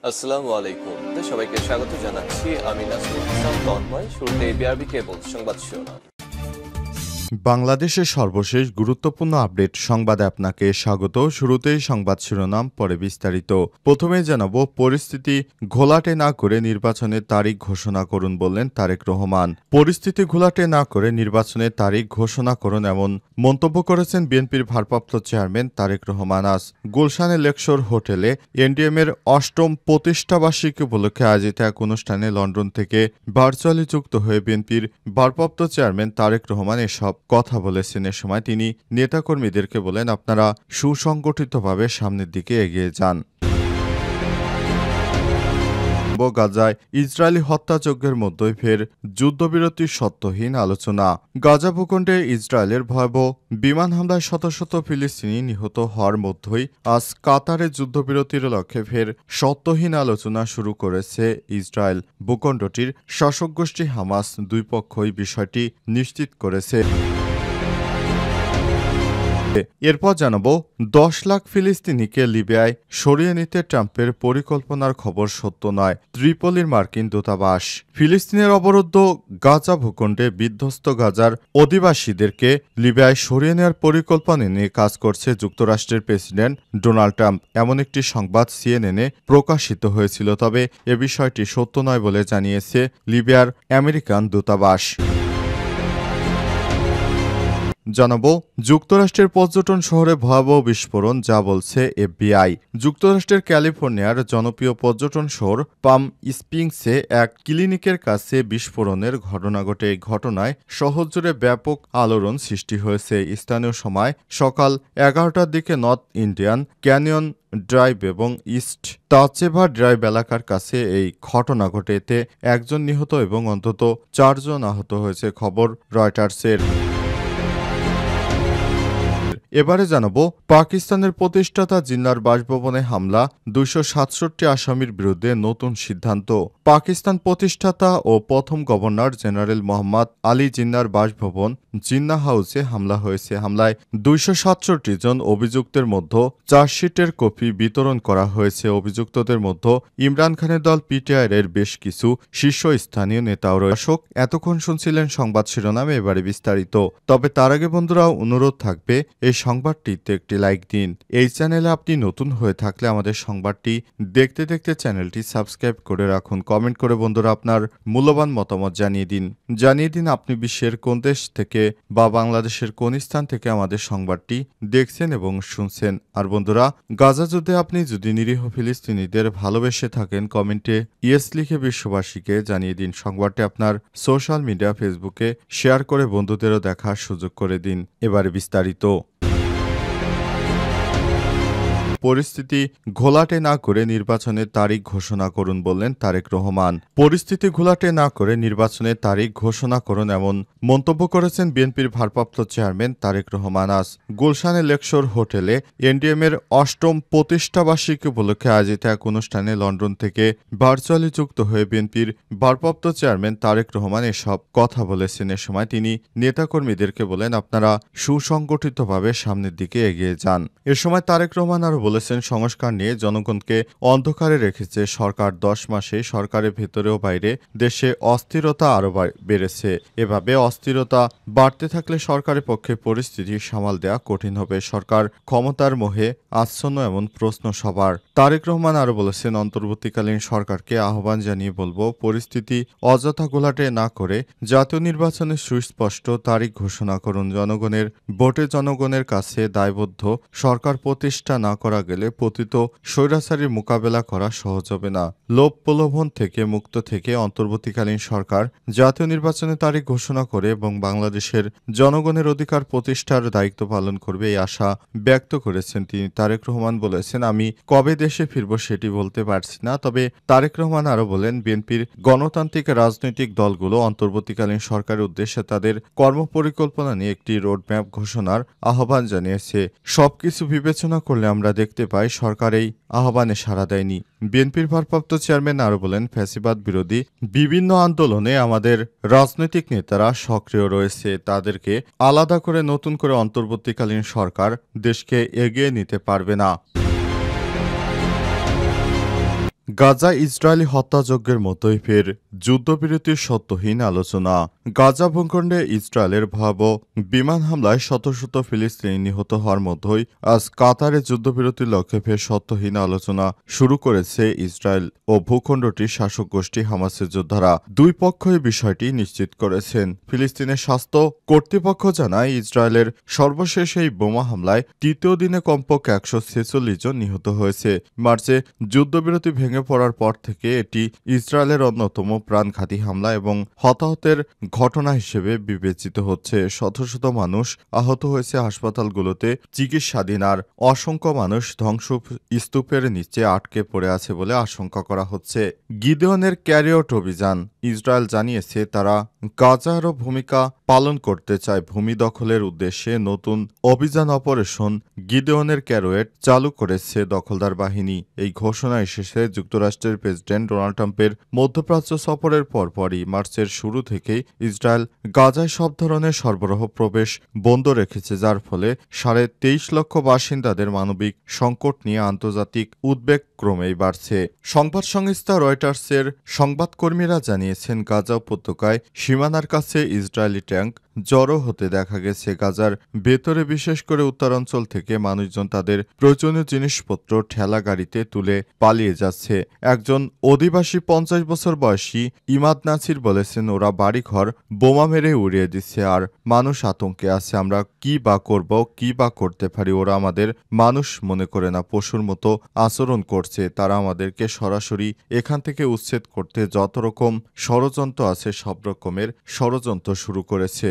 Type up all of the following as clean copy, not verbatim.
আসসালামু আলাইকুম। সবাইকে স্বাগত জানাচ্ছি। আমি নাসরুল ইসলাম তন্ময়। শুরুতে বিআরবি কেবল সংবাদ শিরোনাম। বাংলাদেশের সর্বশেষ গুরুত্বপূর্ণ আপডেট সংবাদে আপনাকে স্বাগত। শুরুতেই সংবাদ শিরোনাম, পরে বিস্তারিত। প্রথমে জানাবো, পরিস্থিতি ঘোলাটে না করে নির্বাচনের তারিখ ঘোষণা করুন বললেন তারেক রহমান। পরিস্থিতি ঘোলাটে না করে নির্বাচনের তারিখ ঘোষণা করুন এমন মন্তব্য করেছেন বিএনপির ভারপ্রাপ্ত চেয়ারম্যান তারেক রহমান। আজ গুলশানে লেকশোর হোটেলে এনডিএমের ৮ম প্রতিষ্ঠাবার্ষিকী উপলক্ষে আয়োজিত এক অনুষ্ঠানে লন্ডন থেকে ভার্চুয়ালি যুক্ত হয়ে বিএনপির ভারপ্রাপ্ত চেয়ারম্যান তারেক রহমান এসব কথা বলেছেন। এ সময় তিনি নেতাকর্মীদেরকে বলেন, আপনারা সুসংগঠিতভাবে সামনের দিকে এগিয়ে যান। গাজায় ইসরায়েলি হত্যাযজ্ঞের মধ্যে ফের যুদ্ধবিরতির সত্যহীন আলোচনা। গাজা ভূখণ্ডে ইসরায়েলের ভয়াবহ বিমান হামলায় শত শত ফিলিস্তিনি নিহত হওয়ার মধ্যেই আজ কাতারে যুদ্ধবিরতির লক্ষ্যে ফের সত্যহীন আলোচনা শুরু করেছে ইসরায়েল। ভূখণ্ডটির শাসক গোষ্ঠী হামাস দুই পক্ষই বিষয়টি নিশ্চিত করেছে। এরপর জানাবো, ১০ লাখ ফিলিস্তিনিকে লিবিয়ায় সরিয়ে নিতে ট্রাম্পের পরিকল্পনার খবর সত্য নয়। ত্রিপলির মার্কিন দূতাবাস। ফিলিস্তিনের অবরুদ্ধ গাজা ভূখণ্ডে বিধ্বস্ত গাজার অধিবাসীদেরকে লিবিয়ায় সরিয়ে নেওয়ার পরিকল্পনা নিয়ে কাজ করছে যুক্তরাষ্ট্রের প্রেসিডেন্ট ডোনাল্ড ট্রাম্প। এমন একটি সংবাদ সিএনএনে প্রকাশিত হয়েছিল, তবে এ বিষয়টি সত্য নয় বলে জানিয়েছে লিবিয়ার আমেরিকান দূতাবাস। জানাবো, যুক্তরাষ্ট্রের পর্যটন শহরে ভয়াবহ বিস্ফোরণ, যা বলছে এফবিআই। যুক্তরাষ্ট্রের ক্যালিফোর্নিয়ার জনপ্রিয় পর্যটন শহর পাম স্প্রিংসে এক ক্লিনিকের কাছে বিস্ফোরণের ঘটনা ঘটে। এই ঘটনায় শহর জুড়ে ব্যাপক আলোড়ন সৃষ্টি হয়েছে। স্থানীয় সময় সকাল 11টার দিকে নর্থ ইন্ডিয়ান ক্যানিয়ন ড্রাইভ এবং ইস্ট টাচেভা ড্রাইভ এলাকার কাছে এই ঘটনা ঘটে। এতে একজন নিহত এবং অন্তত 4 জন আহত হয়েছে, খবর রয়টার্সের। এবারে জানাবো, পাকিস্তানের প্রতিষ্ঠাতা জিন্নার বাসভবনে হামলা, ২৬৭ আসামির বিরুদ্ধে নতুন সিদ্ধান্ত। পাকিস্তান প্রতিষ্ঠাতা ও প্রথম গভর্নর জেনারেল মোহাম্মদ আলী জিন্নার বাসভবন জিন্না হাউসে হামলা হয়েছে। হামলায় ২৬৭ জন অভিযুক্তের মধ্যে চার্জশিটের কপি বিতরণ করা হয়েছে। অভিযুক্তদের মধ্যে ইমরান খানের দল পিটিআইয়ের এর বেশ কিছু শীর্ষস্থানীয় নেতাও রয়েছে। এতক্ষণ শুনছিলেন সংবাদ শিরোনামে, এবারে বিস্তারিত। তবে তার আগে বন্ধুরা, অনুরোধ থাকবে এই সংবাদটিতে একটি লাইক দিন। এই চ্যানেলে আপনি নতুন হয়ে থাকলে আমাদের সংবাদটি দেখতে দেখতে চ্যানেলটি সাবস্ক্রাইব করে রাখুন। কমেন্ট করে বন্ধুরা আপনার মূল্যবান মতামত জানিয়ে দিন আপনি বিশ্বের কোন দেশ থেকে বা বাংলাদেশের কোন স্থান থেকে আমাদের সংবাদটি দেখছেন এবং শুনছেন। আর বন্ধুরা, গাজা যুদ্ধে আপনি যদি নিরীহ ফিলিস্তিনিদের ভালোবেসে থাকেন, কমেন্টে ইয়েস লিখে বিশ্ববাসীকে জানিয়ে দিন। সংবাদটি আপনার সোশ্যাল মিডিয়া ফেসবুকে শেয়ার করে বন্ধুদেরও দেখার সুযোগ করে দিন। এবারে বিস্তারিত। পরিস্থিতি ঘোলাটে না করে নির্বাচনের তারিখ ঘোষণা করুন বললেন তারেক রহমান। পরিস্থিতি ঘোলাটে না করে নির্বাচনের তারিখ ঘোষণা করুন এমন মন্তব্য করেছেন বিএনপির ভারপ্রাপ্ত চেয়ারম্যান তারেক রহমান। আজ গুলশানে লেকশোর হোটেলে এনডিএমের ৮ম প্রতিষ্ঠাবার্ষিকী উপলক্ষে আয়োজিত এক অনুষ্ঠানে লন্ডন থেকে ভার্চুয়ালি যুক্ত হয়ে বিএনপির ভারপ্রাপ্ত চেয়ারম্যান তারেক রহমান এসব কথা বলেছেন। এ সময় তিনি নেতাকর্মীদেরকে বলেন, আপনারা সুসংগঠিতভাবে সামনের দিকে এগিয়ে যান। এ সময় তারেক রহমান আরও বলেছেন, সংস্কার নিয়ে জনগণকে অন্ধকারে রেখেছে সরকার। 10 মাসে সরকারের ভেতরেও বাইরে দেশে অস্থিরতা আরও বেড়েছে। এভাবে অস্থিরতা বাড়তে থাকলে সরকারের পক্ষে পরিস্থিতি সামাল দেওয়া কঠিন হবে। সরকার ক্ষমতার মোহে আচ্ছন্ন এমন প্রশ্ন সবার। তারেক রহমান আরও বলেছেন, অন্তর্বর্তীকালীন সরকারকে আহ্বান জানিয়ে বলবো, পরিস্থিতি অযথা ঘোলাটে না করে জাতীয় নির্বাচনের সুস্পষ্ট তারিখ ঘোষণা করুন। জনগণের ভোটে জনগণের কাছে দায়বদ্ধ সরকার প্রতিষ্ঠা না করা গেলে পতিত স্বৈরাচারীর মোকাবেলা করা সহজ হবে না। লোভ প্রলোভন থেকে মুক্ত থেকে অন্তর্বর্তীকালীন সরকার জাতীয় নির্বাচনের তারিখ ঘোষণা করে এবং বাংলাদেশের জনগণের অধিকার প্রতিষ্ঠার দায়িত্ব পালন করবে, এই আশা ব্যক্ত করেছেন তিনি। তারেক রহমান বলেছেন, আমি কবে দেশে ফিরব সেটি বলতে পারছি না। তবে তারেক রহমান আরও বলেন, বিএনপির গণতান্ত্রিক রাজনৈতিক দলগুলো অন্তর্বর্তীকালীন সরকারের উদ্দেশ্যে তাদের কর্মপরিকল্পনা নিয়ে একটি রোডম্যাপ ঘোষণার আহ্বান জানিয়েছে। সবকিছু বিবেচনা করলে আমরা দেখতে পাই সরকার এই আহ্বানে সাড়া দেয়নি। বিএনপির ভারপ্রাপ্ত চেয়ারম্যান আরও বলেন, ফ্যাসিবাদ বিরোধী বিভিন্ন আন্দোলনে আমাদের রাজনৈতিক নেতারা সক্রিয় রয়েছে। তাদেরকে আলাদা করে নতুন করে অন্তর্বর্তীকালীন সরকার দেশকে এগিয়ে নিতে পারবে না। গাজা ইসরায়েলি হত্যাযজ্ঞের মতোই ফের যুদ্ধবিরতির সত্যহীন আলোচনা। গাজা ভূখণ্ডে ইসরায়েলের ভয়াবহ বিমান হামলায় শত শত ফিলিস্তিনি নিহত হওয়ার মধ্যেই আজ কাতারে যুদ্ধবিরতির লক্ষ্যে ফের সত্যহীন আলোচনা শুরু করেছে ইসরায়েল ও ভূখণ্ডটির শাসক গোষ্ঠী হামাসের যোদ্ধারা। দুই পক্ষই বিষয়টি নিশ্চিত করেছেন। ফিলিস্তিনের স্বাস্থ্য কর্তৃপক্ষ জানায়, ইসরায়েলের সর্বশেষ এই বোমা হামলায় তৃতীয় দিনে কমপক্ষে 146 জন নিহত হয়েছে। মার্চে যুদ্ধবিরতি ভেঙে পড়ার পর থেকে এটি ইসরায়েলের অন্যতম প্রাণঘাতী হামলা এবং হতাহতের ঘটনা হিসেবে বিবেচিত হচ্ছে। শত শত মানুষ আহত হয়েছে, হাসপাতালগুলোতে চিকিৎসাধীন, আর অসংখ্য মানুষ ধ্বংসস্তূপের নিচে আটকে পড়ে আছে বলে আশঙ্কা করা হচ্ছে। গিদেওনের ক্যারিয়ট অভিযান। ইসরায়েল জানিয়েছে তারা গাজারও ভূমিকা পালন করতে চায়। ভূমি দখলের উদ্দেশ্যে নতুন অভিযান অপারেশন গিদেওনের ক্যারোয়েট চালু করেছে দখলদার বাহিনী। এই ঘোষণা এসেছে যুক্তরাষ্ট্রের প্রেসিডেন্ট ডোনাল্ড ট্রাম্পের মধ্যপ্রাচ্য সফরের পরপরই। মার্চের শুরু থেকেই ইসরায়েল গাজায় সব ধরনের সরবরাহ প্রবেশ বন্ধ রেখেছে, যার ফলে 23.5 লক্ষ বাসিন্দাদের মানবিক সংকট নিয়ে আন্তর্জাতিক উদ্বেগ ক্রমেই বাড়ছে। সংবাদ সংস্থা রয়টার্সের সংবাদকর্মীরা জানিয়েছেন, গাজা উপত্যকায় সীমানার কাছে ইসরায়েলি ট্যাঙ্ক জড়ো হতে দেখা গেছে। গাজার ভেতরে, বিশেষ করে উত্তরাঞ্চল থেকে মানুষজন তাদের প্রয়োজনীয় জিনিসপত্র ঠেলা গাড়িতে তুলে পালিয়ে যাচ্ছে। একজন অধিবাসী 50 বছর বয়সী ইমাদ নাসির বলেছেন, ওরা বাড়িঘর বোমা মেরে উড়িয়ে দিচ্ছে আর মানুষ আতঙ্কে আছে। আমরা কি বা করব, কি বা করতে পারি? ওরা আমাদের মানুষ মনে করে না, পশুর মতো আচরণ করছে। তারা আমাদেরকে সরাসরি এখান থেকে উচ্ছেদ করতে যত রকম ষড়যন্ত্র আছে সব রকমের ষড়যন্ত্র শুরু করেছে।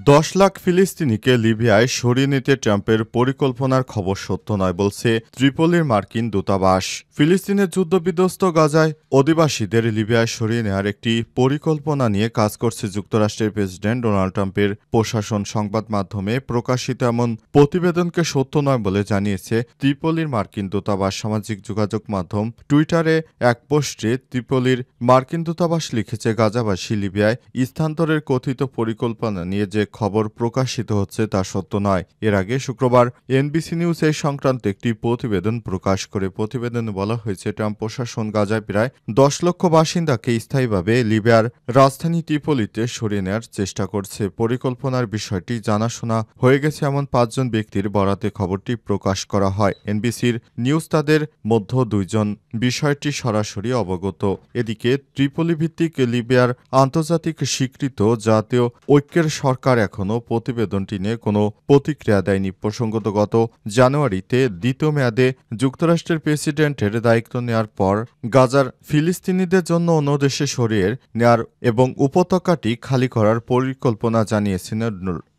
10 লাখ ফিলিস্তিনিকে লিবিয়ায় সরিয়ে নিতে ট্রাম্পের পরিকল্পনার খবর সত্য নয় বলছে ত্রিপোলির মার্কিন দূতাবাস। ফিলিস্তিনের যুদ্ধবিধ্বস্ত গাজায় অধিবাসীদের লিবিয়ায় সরিয়ে নেওয়ার একটি পরিকল্পনা নিয়ে কাজ করছে যুক্তরাষ্ট্রের প্রেসিডেন্ট ডোনাল্ড ট্রাম্পের প্রশাসন। সংবাদ মাধ্যমে প্রকাশিত এমন প্রতিবেদনকে সত্য নয় বলে জানিয়েছে ত্রিপোলির মার্কিন দূতাবাস। সামাজিক যোগাযোগ মাধ্যম টুইটারে এক পোস্টে ত্রিপোলির মার্কিন দূতাবাস লিখেছে, গাজাবাসী লিবিয়ায় স্থানান্তরের কথিত পরিকল্পনা নিয়ে যে খবর প্রকাশিত হচ্ছে তা সত্য নয়। এর আগে শুক্রবার এনবিসি নিউজ এই সংক্রান্ত একটি প্রতিবেদন প্রকাশ করে। প্রতিবেদনে বলা হয়েছে, ট্রাম্প প্রশাসন গাজায় প্রায় 10 লক্ষ বাসিন্দাকে স্থায়ীভাবে লিবিয়ার রাজধানী ত্রিপোলিতে সরিয়ে নেওয়ার চেষ্টা করছে। পরিকল্পনার বিষয়টি জানাশোনা হয়ে গেছে এমন 5 জন ব্যক্তির বরাতে খবরটি প্রকাশ করা হয়। এনবিসির নিউজ তাদের মধ্যে 2 জন বিষয়টি সরাসরি অবগত। এদিকে ত্রিপোলি ভিত্তিক লিবিয়ার আন্তর্জাতিক স্বীকৃত জাতীয় ঐক্যের সরকার এখনও প্রতিবেদনটি নিয়ে কোনো প্রতিক্রিয়া দেয়নি। প্রসঙ্গত, গত জানুয়ারিতে দ্বিতীয় মেয়াদে যুক্তরাষ্ট্রের প্রেসিডেন্টের দায়িত্ব নেওয়ার পর গাজার ফিলিস্তিনিদের জন্য অন্য দেশে সরিয়ে নেওয়ার এবং উপত্যকাটি খালি করার পরিকল্পনা জানিয়েছিলেন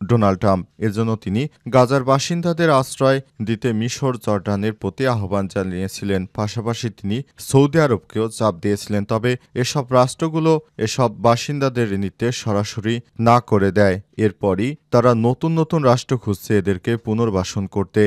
ডোনাল্ড ট্রাম্প। এজন্য তিনি গাজার বাসিন্দাদের আশ্রয় দিতে মিশর, জর্ডানের প্রতি আহ্বান জানিয়েছিলেন। পাশাপাশি তিনি সৌদি আরবকেও চাপ দিয়েছিলেন। তবে এসব রাষ্ট্রগুলো এসব বাসিন্দাদের নিতে সরাসরি না করে দেয়। এরপরই তারা নতুন নতুন রাষ্ট্র খুঁজছে এদেরকে পুনর্বাসন করতে।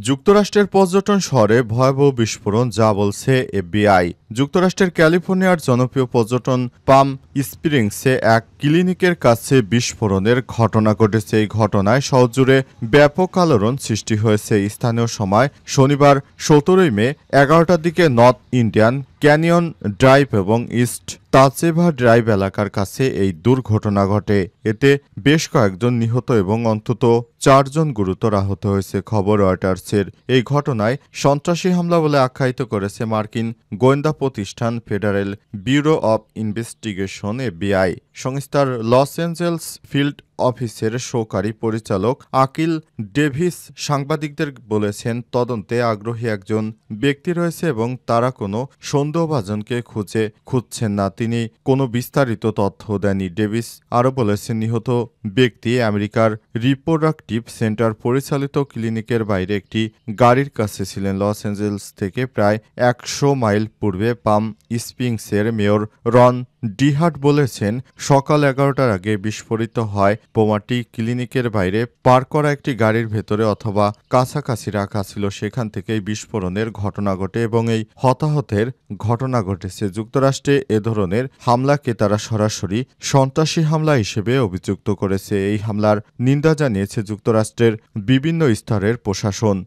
যুক্তরাষ্ট্রের পর্যটন শহরে ভয়াবহ বিস্ফোরণ, যা বলছে এফবিআই। যুক্তরাষ্ট্রের ক্যালিফোর্নিয়ার জনপ্রিয় পর্যটন পাম স্প্রিংসে এক ক্লিনিকের কাছে বিস্ফোরণের ঘটনা ঘটেছে। এই ঘটনায় শহর জুড়ে ব্যাপক আলোড়ন সৃষ্টি হয়েছে। স্থানীয় সময় শনিবার 17 মে 11টার দিকে নর্থ ইন্ডিয়ান ক্যানিয়ন ড্রাইভ এবং ইস্ট তাচেভা ড্রাইভ এলাকার কাছে এই দুর্ঘটনা ঘটে। এতে বেশ কয়েকজন নিহত এবং অন্তত 4 জন গুরুতর আহত হয়েছে। খবর রয়টার্সের। এই ঘটনায় সন্ত্রাসী হামলা বলে আখ্যায়িত করেছে মার্কিন গোয়েন্দা প্রতিষ্ঠান federal bureau of investigation FBI. সংস্থার লস অ্যাঞ্জেলস ফিল্ড অফিসের সহকারী পরিচালক আকিল ডেভিস সাংবাদিকদের বলেছেন, তদন্তে আগ্রহী একজন ব্যক্তি রয়েছে এবং তারা কোনো সন্দেহভাজনকে খুঁজছেন না। তিনি কোনো বিস্তারিত তথ্য দেননি। ডেভিস আরও বলেছেন, নিহত ব্যক্তি আমেরিকার রিপ্রোডাক্টিভ সেন্টার পরিচালিত ক্লিনিকের বাইরে একটি গাড়ির কাছে ছিলেন। লস অ্যাঞ্জেলস থেকে প্রায় 100 মাইল পূর্বে পাম স্প্রিংসের মেয়র রন ডিহাট বলেছেন, সকাল 11টার আগে বিস্ফোরিত হয় বোমাটি ক্লিনিকের বাইরে পার করা একটি গাড়ির ভেতরে অথবা কাছাকাছি রাখা ছিল। সেখান থেকেই বিস্ফোরণের ঘটনা ঘটে এবং এই হতাহতের ঘটনা ঘটেছে। যুক্তরাষ্ট্রে এ ধরনের হামলাকে তারা সরাসরি সন্ত্রাসী হামলা হিসেবে অভিযুক্ত করেছে। এই হামলার নিন্দা জানিয়েছে যুক্তরাষ্ট্রের বিভিন্ন স্তরের প্রশাসন।